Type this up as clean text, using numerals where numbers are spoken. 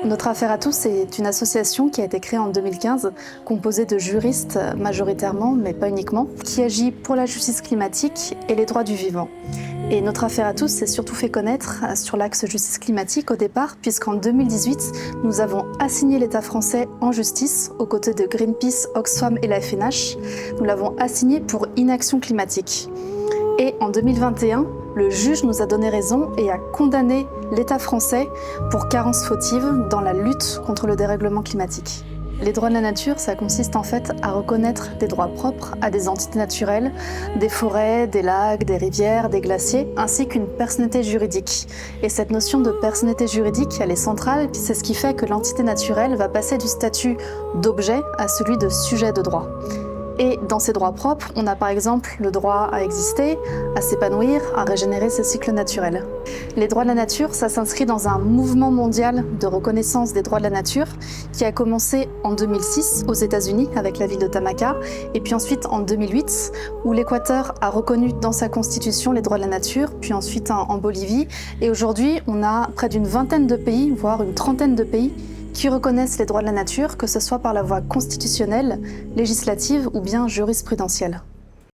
Notre Affaire à tous est une association qui a été créée en 2015, composée de juristes majoritairement, mais pas uniquement, qui agit pour la justice climatique et les droits du vivant. Et Notre Affaire à tous s'est surtout fait connaître sur l'axe justice climatique au départ, puisqu'en 2018, nous avons assigné l'État français en justice aux côtés de Greenpeace, Oxfam et la FNH. Nous l'avons assigné pour inaction climatique. Et en 2021, le juge nous a donné raison et a condamné l'État français pour carence fautive dans la lutte contre le dérèglement climatique. Les droits de la nature, ça consiste en fait à reconnaître des droits propres à des entités naturelles, des forêts, des lacs, des rivières, des glaciers, ainsi qu'une personnalité juridique. Et cette notion de personnalité juridique, elle est centrale, c'est ce qui fait que l'entité naturelle va passer du statut d'objet à celui de sujet de droit. Et dans ces droits propres, on a par exemple le droit à exister, à s'épanouir, à régénérer ses cycles naturels. Les droits de la nature, ça s'inscrit dans un mouvement mondial de reconnaissance des droits de la nature qui a commencé en 2006 aux États-Unis avec la ville de Tamaka, et puis ensuite en 2008 où l'Équateur a reconnu dans sa constitution les droits de la nature, puis ensuite en Bolivie. Et aujourd'hui, on a près d'une vingtaine de pays, voire une trentaine de pays, qui reconnaissent les droits de la nature, que ce soit par la voie constitutionnelle, législative ou bien jurisprudentielle.